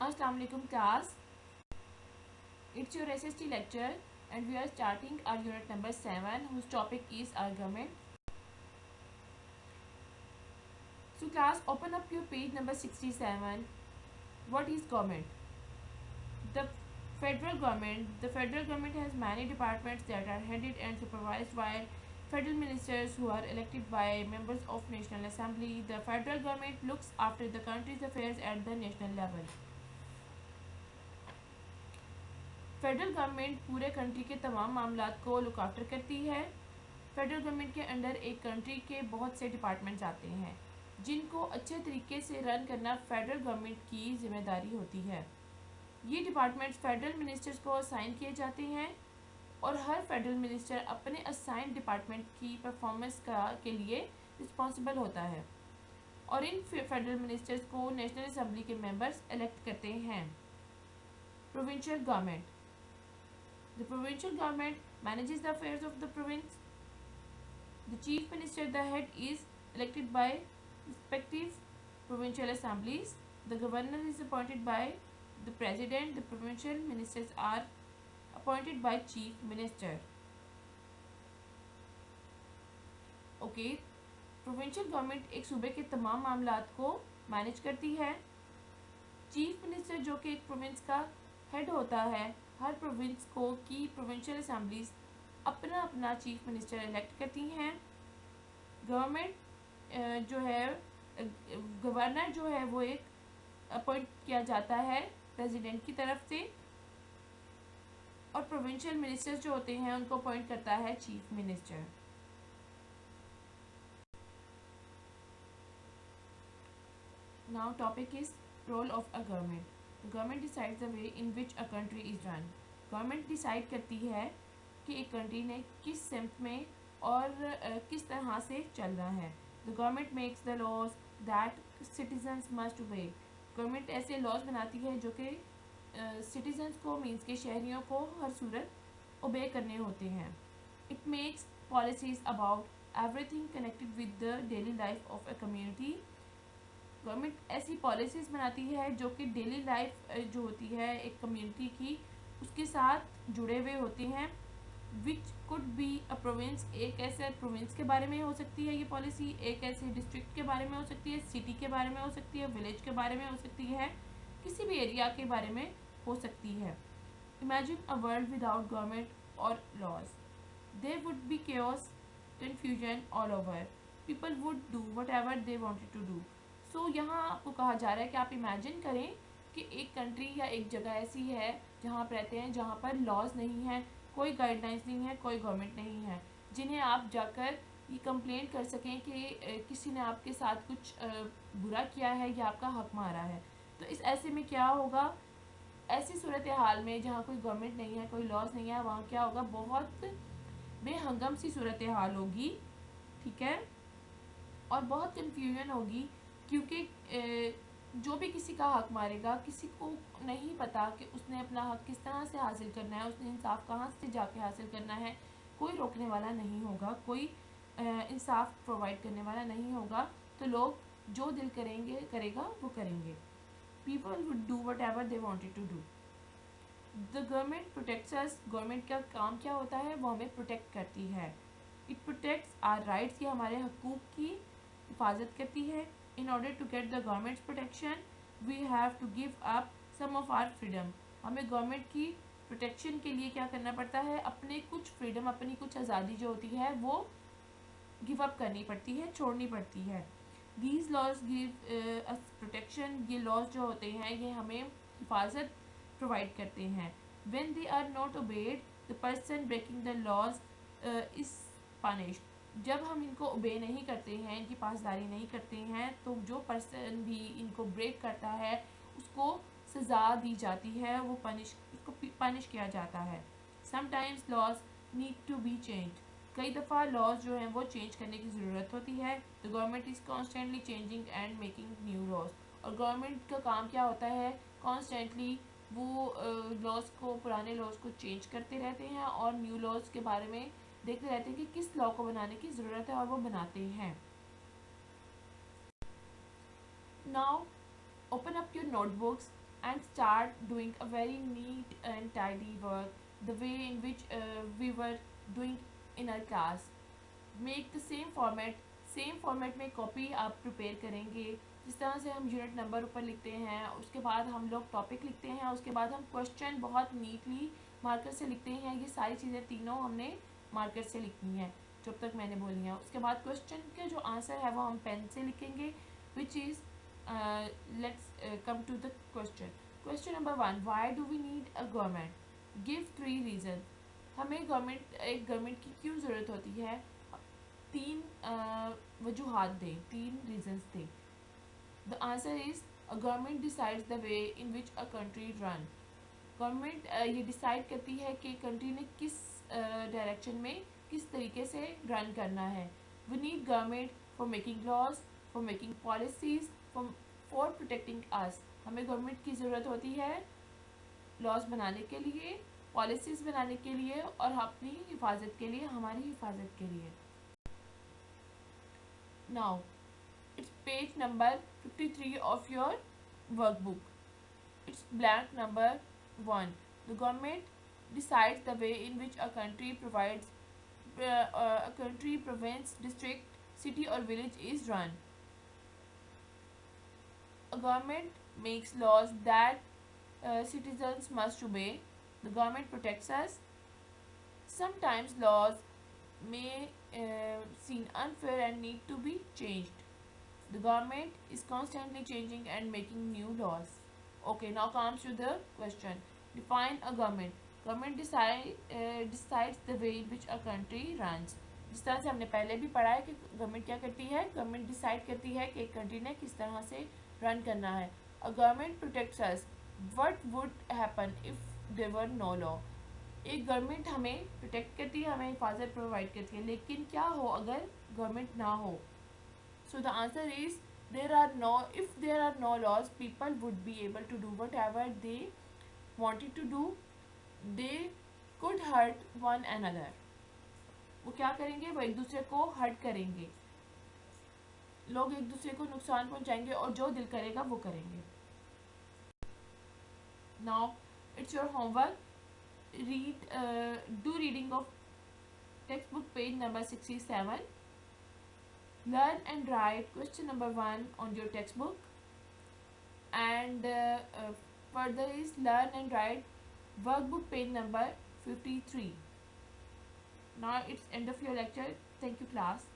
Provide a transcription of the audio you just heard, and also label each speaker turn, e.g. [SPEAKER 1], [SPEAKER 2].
[SPEAKER 1] Assalamu alaikum class. It's your SST lecture and we are starting our unit number 7 whose topic is argument. So class, open up your page number 67. What is government? The federal government has many departments that are headed and supervised by federal ministers who are elected by members of National Assembly. The federal government looks after the country's affairs at the national level. Federal government पूरे country के तमाम मामलात को look after करती है। Federal government के under एक country के बहुत से डिपार्टमेंट्स आते हैं जिनको अच्छे तरीके से रन करना फेडरल गवर्नमेंट की जिम्मेदारी होती है। ये डिपार्टमेंट्स फेडरल मिनिस्टर्स को असाइन किए जाते हैं और हर फेडरल मिनिस्टर अपने असाइन डिपार्टमेंट की परफॉर्मेंस के लिए रिस्पॉन्सिबल होता है और इन फेडरल मिनिस्टर्स को नेशनल असेंबली के मेंबर्स इलेक्ट करते हैं। Provincial government The provincial government manages the affairs of the province. The chief minister, the head, is elected by respective provincial assemblies. The governor is appointed by the president. The provincial ministers are appointed by chief minister. Okay, provincial government एक सूबे के तमाम मामलात को manage करती है। Chief minister जो कि एक प्रोविंस का हेड होता है, हर प्रोविंस को की प्रोविंशियल असेंबलीज अपना अपना चीफ मिनिस्टर इलेक्ट करती हैं। गवर्नमेंट जो है गवर्नर जो है वो एक अपॉइंट किया जाता है प्रेसिडेंट की तरफ से और प्रोविंशियल मिनिस्टर्स जो होते हैं उनको अपॉइंट करता है chief minister. Now topic is role of a government. Government decides the way in which a country is run. Government decide करती है कि एक कंट्री ने किस सिमत में और किस तरह से चल रहा है। The government makes the laws that citizens must obey. Government ऐसे लॉज बनाती है जो कि सिटीजन्स को मीन्स के शहरियों को हर सूरत ओबे करने होते हैं। It makes policies about everything connected with the daily life of a community. Government ऐसी पॉलिसीज़ बनाती है जो कि डेली लाइफ जो होती है एक कम्युनिटी की उसके साथ जुड़े हुए होते हैं। Which could be a province, एक ऐसे प्रोविंस के बारे में हो सकती है ये पॉलिसी, एक ऐसे डिस्ट्रिक्ट के बारे में हो सकती है, सिटी के बारे में हो सकती है, विलेज के बारे में हो सकती है, किसी भी एरिया के बारे में हो सकती है। Imagine a world without government और laws. There would be chaos, confusion all over. People would do whatever they wanted to do. So यहाँ आपको कहा जा रहा है कि आप इमेजिन करें कि एक कंट्री या एक जगह ऐसी है जहाँ आप रहते हैं जहाँ पर लॉज नहीं है, कोई गाइडलाइंस नहीं है, कोई गवर्नमेंट नहीं है जिन्हें आप जाकर ये कंप्लेंट कर सकें कि किसी ने आपके साथ कुछ बुरा किया है या आपका हक मारा है। तो इस ऐसे में क्या होगा, ऐसी सूरत हाल में जहाँ कोई गवर्नमेंट नहीं है, कोई लॉज नहीं है, वहाँ क्या होगा, बहुत बेहंगम सी सूरत हाल होगी, ठीक है, और बहुत कन्फ्यूजन होगी क्योंकि जो भी किसी का हक मारेगा किसी को नहीं पता कि उसने अपना हक किस तरह से हासिल करना है, उसने इंसाफ कहाँ से जाके हासिल करना है। कोई रोकने वाला नहीं होगा, कोई इंसाफ प्रोवाइड करने वाला नहीं होगा, तो लोग जो दिल करेगा वो करेंगे। People would do whatever they wanted to do. The government protects us. Government का काम क्या होता है, वो हमें प्रोटेक्ट करती है। इट प्रोटेक्ट्स आवर राइट्स, ये हमारे हकूक़ की हिफाजत करती है। In order to get the government's protection, we have to give up some of our freedom. हमें गवर्नमेंट की प्रोटेक्शन के लिए क्या करना पड़ता है, अपने कुछ फ्रीडम, अपनी कुछ आज़ादी जो होती है वो गिव अप करनी पड़ती है, छोड़नी पड़ती है। These laws give us protection. ये लॉज जो होते हैं ये हमें हिफाजत प्रोवाइड करते हैं। When they are not obeyed, the person breaking the laws is punished. जब हम इनको ओबे नहीं करते हैं, इनकी पासदारी नहीं करते हैं, तो जो पर्सन भी इनको ब्रेक करता है उसको सज़ा दी जाती है, वो उसको पनिश किया जाता है। Sometimes laws need to be change. कई दफ़ा लॉज जो हैं वो चेंज करने की ज़रूरत होती है। The government is constantly changing and making new laws. और गवर्नमेंट का काम क्या होता है, कॉन्स्टेंटली वो लॉज को, पुराने लॉज को चेंज करते रहते हैं और न्यू लॉज के बारे में देखते रहते हैं कि किस लॉ को बनाने की ज़रूरत है और वो बनाते हैं। Now open up your notebooks and start doing a very neat and tidy work the way in which we were doing in our class. Make the same format में कॉपी आप प्रिपेयर करेंगे जिस तरह से हम यूनिट नंबर ऊपर लिखते हैं, उसके बाद हम लोग टॉपिक लिखते हैं, उसके बाद हम क्वेश्चन बहुत नीटली मार्कर से लिखते हैं। ये सारी चीज़ें तीनों हमने मार्कर से लिखनी है जब तक मैंने बोली हैं। उसके बाद क्वेश्चन के जो आंसर है वो हम पेन से लिखेंगे, which is let's come to the question. Question number 1, why do we need a government? Give 3 reason. हमें एक गवर्नमेंट की क्यों ज़रूरत होती है? 3 वजूहात दें, 3 रीजंस दें। The answer is a government decides the way in which a country run. Government ये डिसाइड करती है कि कंट्री ने किस डायरेक्शन में किस तरीके से रन करना है। We need government for making laws, for making policies, for protecting us. हमें गवर्नमेंट की ज़रूरत होती है लॉज बनाने के लिए, पॉलिसीज़ बनाने के लिए और अपनी हिफाजत के लिए, हमारी हिफाजत के लिए। Now, it's page number 53 of your workbook. It's blank number 1. The government decides the way in which a country province, district, city or village is run. A government makes laws that citizens must obey. The government protects us. Sometimes laws may seem unfair and need to be changed. The government is constantly changing and making new laws. Okay, now comes to the question. Define a government. Government decides the way in which a country runs. जिस तरह से हमने पहले भी पढ़ा है कि government क्या करती है, गवर्नमेंट डिसाइड करती है कि एक कंट्री ने किस तरह से रन करना है। A government protects us. What would happen if there were no law? एक गवर्नमेंट हमें प्रोटेक्ट करती है, हमें हिफाजत प्रोवाइड करती है, लेकिन क्या हो अगर गवर्नमेंट ना हो? So the answer is if there are no laws, people would be able to do whatever they wanted to do. They could hurt one another. वो क्या करेंगे? वो एक दूसरे को हर्ट करेंगे, लोग एक दूसरे को नुकसान पहुंचाएंगे और जो दिल करेगा वो करेंगे। Now it's your homework. Do reading of textbook page number 67. Learn and write question number 1 on your textbook, and further is learn and write workbook page number 53. Now it's end of your lecture. Thank you, class.